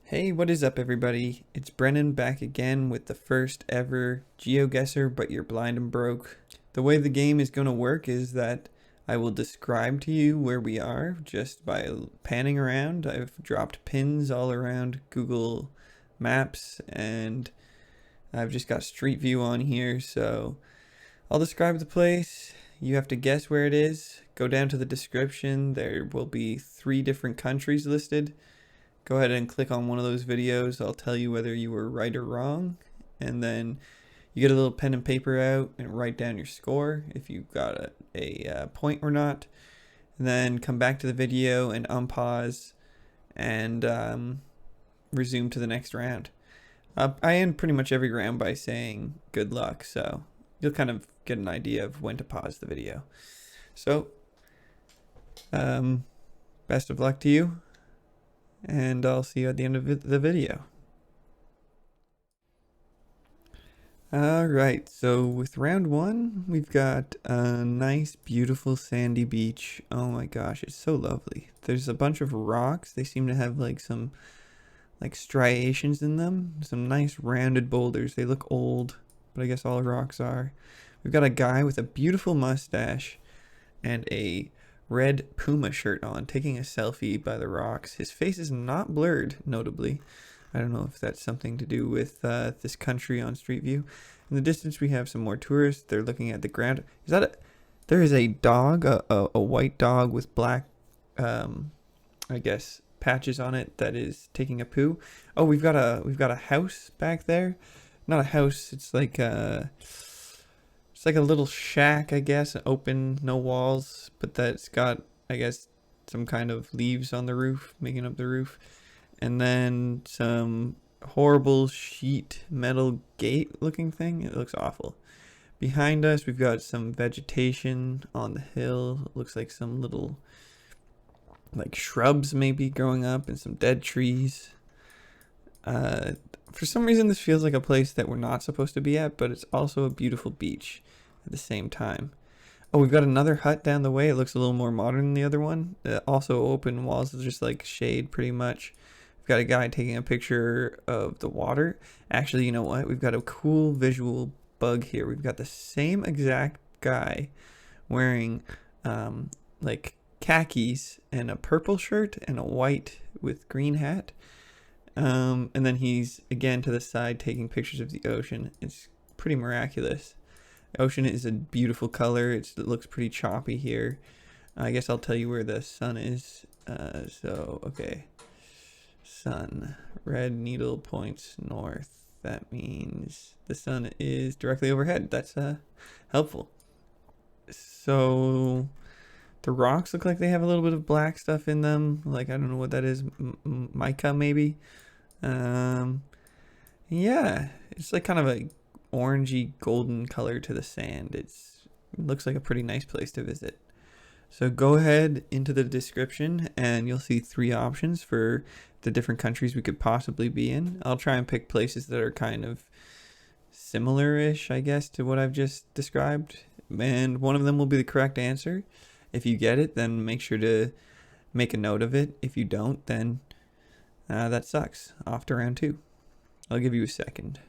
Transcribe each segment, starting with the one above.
Hey, what is up everybody? It's Brennan back again with the first ever Geoguessr, but you're blind and broke. The way the game is going to work is that I will describe to you where we are just by panning around. I've dropped pins all around Google Maps and I've just got Street View on here, so I'll describe the place. You have to guess where it is. Go down to the description. There will be 3 different countries listed. Go ahead and click on one of those videos. I'll tell you whether you were right or wrong. And then you get a little pen and paper out and write down your score if you got a point or not. And then come back to the video and unpause and resume to the next round. I end pretty much every round by saying good luck, so you'll kind of get an idea of when to pause the video. So, best of luck to you, and I'll see you at the end of the video. Alright, so with round 1, we've got a nice, beautiful sandy beach. Oh my gosh, it's so lovely. There's a bunch of rocks. They seem to have like some striations in them. Some nice rounded boulders. They look old, but I guess all rocks are. We've got a guy with a beautiful mustache and a red Puma shirt on, taking a selfie by the rocks. His face is not blurred, notably. I don't know if that's something to do with this country on Street View. In the distance, we have some more tourists. They're looking at the ground. There is a dog, a white dog with black, I guess, patches on it that is taking a poo. Oh, we've got a house back there. Not a house. It's like a little shack, I guess, open, no walls, but that's got, I guess, some kind of leaves on the roof, making up the roof. And then some horrible sheet metal gate looking thing. It looks awful. Behind us, we've got some vegetation on the hill. It looks like some little shrubs maybe growing up and some dead trees. For some reason, this feels like a place that we're not supposed to be at, but it's also a beautiful beach at the same time. Oh, we've got another hut down the way. It looks a little more modern than the other one. Also open walls, just like shade pretty much. We've got a guy taking a picture of the water. Actually, you know what? We've got a cool visual bug here. We've got the same exact guy wearing khakis and a purple shirt and a white with green hat. And then he's again to the side taking pictures of the ocean. It's pretty miraculous. The ocean is a beautiful color. It looks pretty choppy here. I guess I'll tell you where the sun is. Okay. Sun. Red needle points north. That means the sun is directly overhead. That's helpful. So the rocks look like they have a little bit of black stuff in them. I don't know what that is. Mica maybe. Yeah, it's like kind of a orangey golden color to the sand. It looks like a pretty nice place to visit. So go ahead into the description and you'll see 3 options for the different countries we could possibly be in. I'll try and pick places that are kind of similar-ish, I guess, to what I've just described. And one of them will be the correct answer. If you get it, then make sure to make a note of it. If you don't, then that sucks. Off to round 2. I'll give you a second.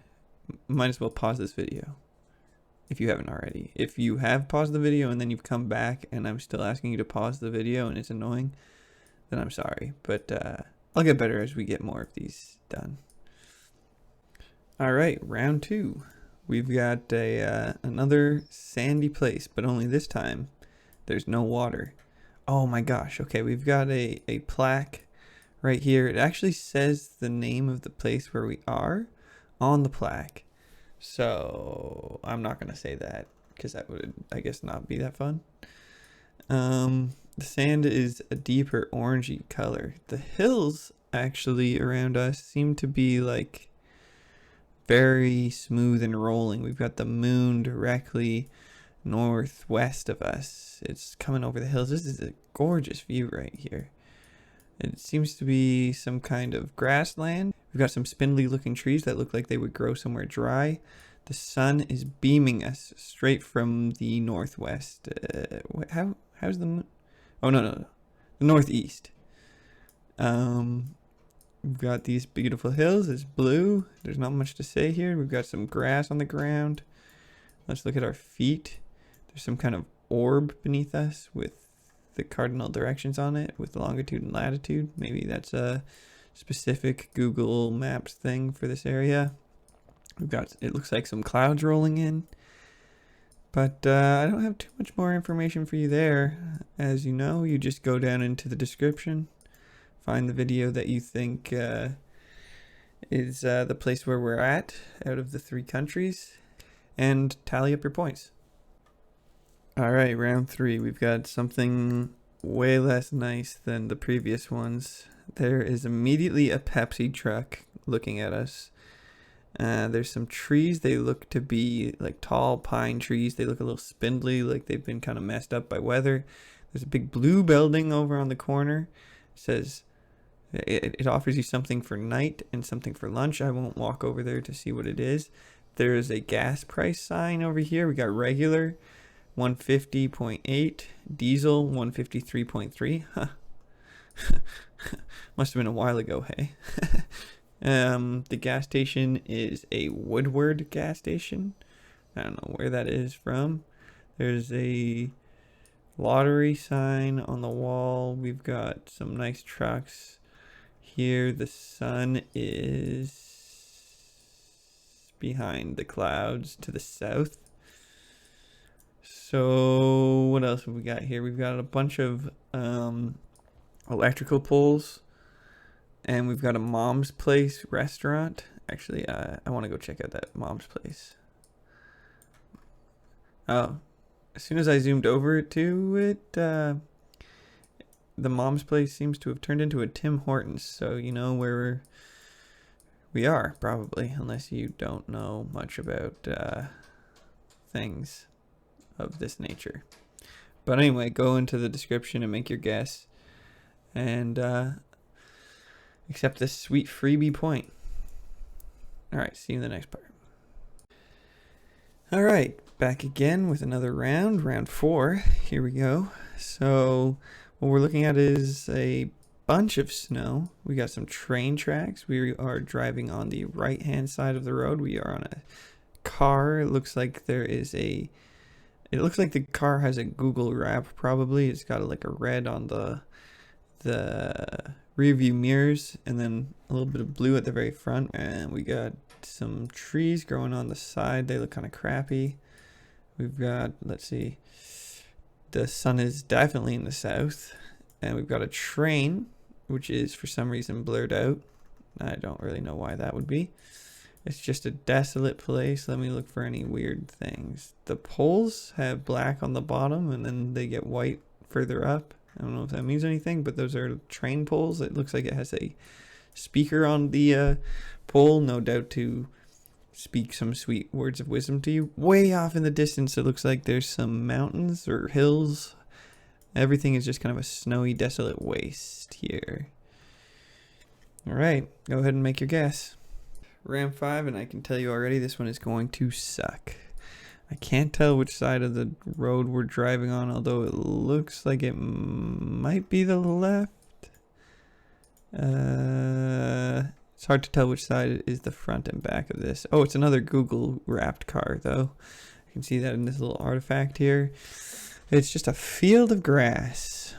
Might as well pause this video if you haven't already. If you have paused the video and then you've come back and I'm still asking you to pause the video and it's annoying, then I'm sorry. But I'll get better as we get more of these done. Alright, round 2. We've got another sandy place, but only this time there's no water. Oh my gosh. Okay, we've got a plaque right here. It actually says the name of the place where we are on the plaque. So I'm not going to say that because that would, I guess, not be that fun. The sand is a deeper orangey color. The hills actually around us seem to be very smooth and rolling. We've got the moon directly northwest of us. It's coming over the hills. This is a gorgeous view right here. It seems to be some kind of grassland. We've got some spindly looking trees that look like they would grow somewhere dry. The sun is beaming us straight from the northwest. How's the moon? Oh, no. The northeast. We've got these beautiful hills. It's blue. There's not much to say here. We've got some grass on the ground. Let's look at our feet. There's some kind of orb beneath us with the cardinal directions on it with longitude and latitude. Maybe that's a specific Google Maps thing for this area. We've got, it looks like some clouds rolling in. But I don't have too much more information for you there. As you know, you just go down into the description, find the video that you think is the place where we're at out of the 3 countries, and tally up your points. Alright, round 3. We've got something way less nice than the previous ones. There is immediately a Pepsi truck looking at us. There's some trees. They look to be like tall pine trees. They look a little spindly, like they've been kind of messed up by weather. There's a big blue building over on the corner. It says it offers you something for night and something for lunch. I won't walk over there to see what it is. There's a gas price sign over here. We got regular 150.8, diesel 153.3. Huh. Must have been a while ago, hey. The gas station is a Woodward gas station. I don't know where that is from. There's a lottery sign on the wall. We've got some nice trucks here. The sun is behind the clouds to the south. So what else have we got here? We've got a bunch of electrical poles. And we've got a Mom's Place restaurant. Actually, I want to go check out that Mom's Place. Oh, as soon as I zoomed over to it, the Mom's Place seems to have turned into a Tim Hortons. So you know where we are, probably, unless you don't know much about things of this nature. But anyway, go into the description and make your guess. And accept this sweet freebie point. Alright, see you in the next part. Alright, back again with another round, round 4. Here we go. So what we're looking at is a bunch of snow. We got some train tracks. We are driving on the right hand side of the road. We are on a car. It looks like there is a, it looks like the car has a Google wrap probably. It's got like a red on the rear view mirrors, and then a little bit of blue at the very front. And we got some trees growing on the side. They look kind of crappy. We've got, let's see, the sun is definitely in the south, and we've got a train which is for some reason blurred out. I don't really know why that would be. It's just a desolate place. Let me look for any weird things. The poles have black on the bottom and then they get white further up. I don't know if that means anything, but those are train poles. It looks like it has a speaker on the pole, no doubt to speak some sweet words of wisdom to you. Way off in the distance, it looks like there's some mountains or hills. Everything is just kind of a snowy, desolate waste here. All right, go ahead and make your guess. Round 5, and I can tell you already this one is going to suck. I can't tell which side of the road we're driving on, although it looks like it might be the left. It's hard to tell which side is the front and back of this. Oh, it's another Google wrapped car, though. I can see that in this little artifact here. It's just a field of grass.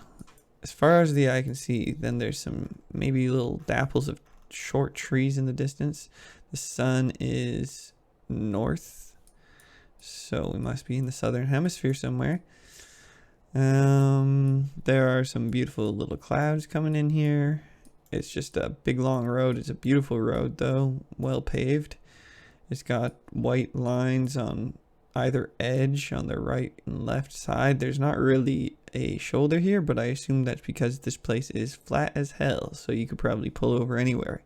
As far as the eye can see, then there's some maybe little dapples of short trees in the distance. The sun is north, so we must be in the southern hemisphere somewhere. There are some beautiful little clouds coming in here. It's just a big long road. It's a beautiful road though, well paved. It's got white lines on either edge on the right and left side. There's not really a shoulder here, but I assume that's because this place is flat as hell, so you could probably pull over anywhere.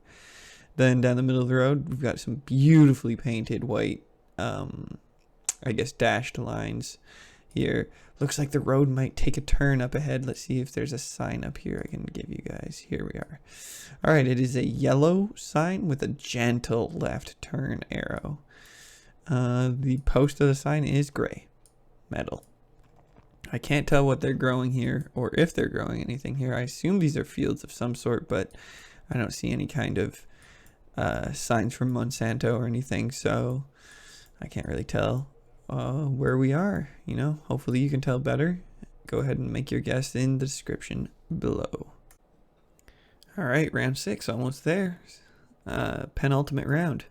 Then down the middle of the road, we've got some beautifully painted white, I guess dashed lines here. Looks like the road might take a turn up ahead. Let's see if there's a sign up here I can give you guys. Here we are. All right, it is a yellow sign with a gentle left turn arrow. The post of the sign is gray, metal. I can't tell what they're growing here or if they're growing anything here. I assume these are fields of some sort, but I don't see any kind of signs from Monsanto or anything, so I can't really tell where we are. You know, hopefully you can tell better. Go ahead and make your guess in the description below. All right, round 6, almost there. Penultimate round.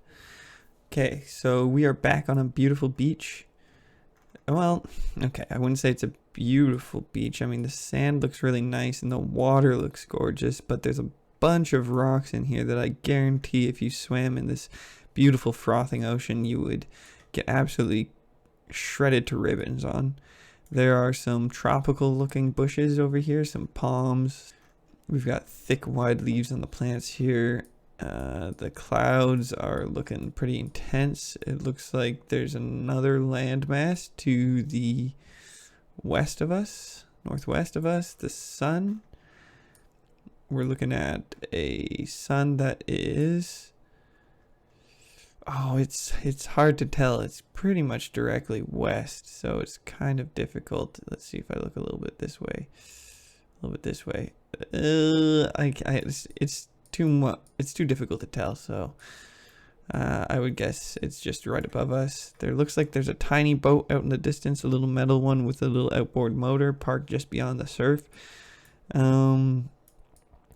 Okay, so we are back on a beautiful beach. Well, okay, I wouldn't say it's a beautiful beach. I mean, the sand looks really nice and the water looks gorgeous, but there's a bunch of rocks in here that I guarantee if you swam in this beautiful frothing ocean, you would get absolutely shredded to ribbons on. There are some tropical looking bushes over here, some palms. We've got thick wide leaves on the plants here. The clouds are looking pretty intense. It looks like there's another landmass to the west of us, northwest of us, the sun. We're looking at a sun that is, it's hard to tell. It's pretty much directly west, so it's kind of difficult. Let's see if I look a little bit this way. A little bit this way. It's too difficult to tell, so I would guess it's just right above us. There looks like there's a tiny boat out in the distance, a little metal one with a little outboard motor parked just beyond the surf.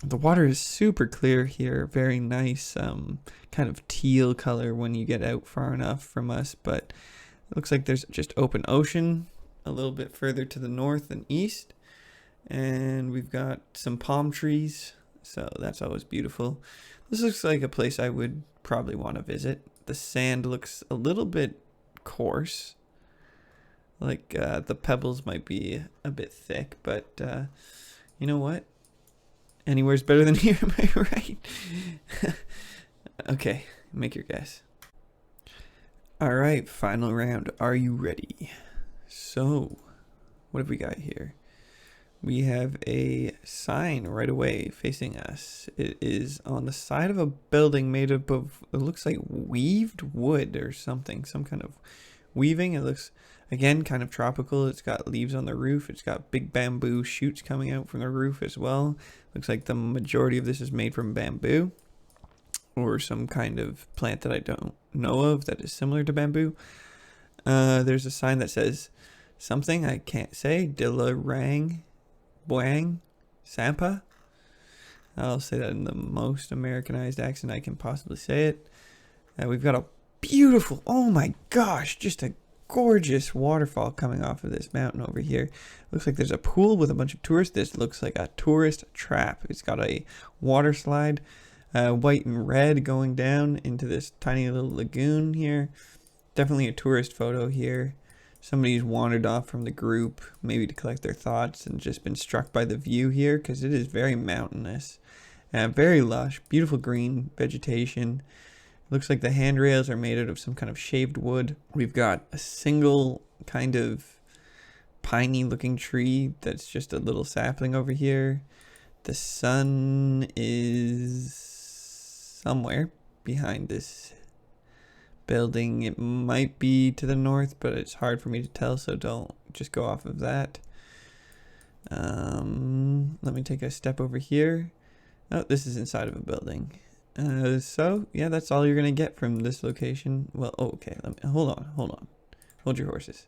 The water is super clear here, very nice, kind of teal color when you get out far enough from us, but it looks like there's just open ocean a little bit further to the north and east, and we've got some palm trees, so that's always beautiful. This looks like a place I would probably want to visit. The sand looks a little bit coarse, like the pebbles might be a bit thick, but you know what? Anywhere's better than here, am I right? Okay, make your guess. All right, final round. Are you ready? So, what have we got here? We have a sign right away facing us. It is on the side of a building made up of, it looks like weaved wood or something, some kind of weaving. It looks, again, kind of tropical. It's got leaves on the roof. It's got big bamboo shoots coming out from the roof as well. Looks like the majority of this is made from bamboo or some kind of plant that I don't know of that is similar to bamboo. There's a sign that says something I can't say. Dilarang Boang Sampa. I'll say that in the most Americanized accent I can possibly say it. We've got a beautiful, oh my gosh, just a gorgeous waterfall coming off of this mountain over here. Looks like there's a pool with a bunch of tourists. This looks like a tourist trap. It's got a water slide, white and red, going down into this tiny little lagoon here. Definitely a tourist photo here. Somebody's wandered off from the group, maybe to collect their thoughts, and just been struck by the view here because it is very mountainous and very lush, beautiful green vegetation. Looks like the handrails are made out of some kind of shaved wood. We've got a single kind of piney looking tree that's just a little sapling over here. The sun is somewhere behind this building. It might be to the north, but it's hard for me to tell, so don't just go off of that. Let me take a step over here. Oh, this is inside of a building. So yeah, that's all you're gonna get from this location. Well, okay, hold on, hold your horses.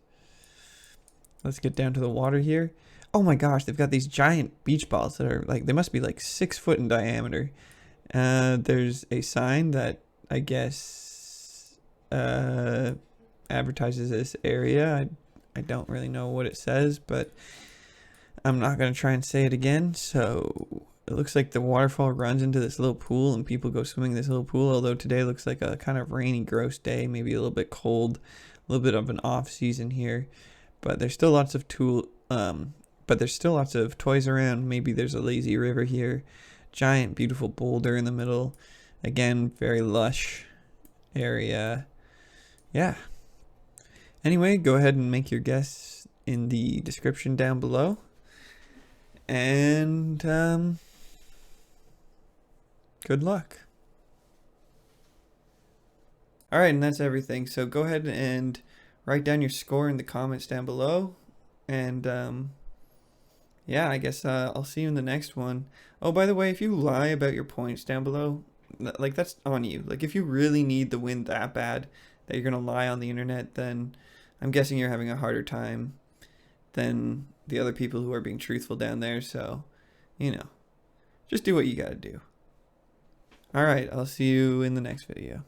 Let's get down to the water here. Oh my gosh, they've got these giant beach balls that are like, they must be like 6 foot in diameter. There's a sign that I guess advertises this area. I don't really know what it says, but I'm not gonna try and say it again. So it looks like the waterfall runs into this little pool and people go swimming in this little pool, although today looks like a kind of rainy, gross day, maybe a little bit cold, a little bit of an off season here, but there's still lots of toys around. Maybe there's a lazy river here. Giant beautiful boulder in the middle. Again, very lush area. Yeah. Anyway, go ahead and make your guess in the description down below. And good luck. All right, and that's everything. So go ahead and write down your score in the comments down below. And yeah, I guess I'll see you in the next one. Oh, by the way, if you lie about your points down below, like that's on you. Like if you really need the win that bad that you're gonna lie on the internet, then I'm guessing you're having a harder time than the other people who are being truthful down there. So, you know, just do what you gotta do. All right, I'll see you in the next video.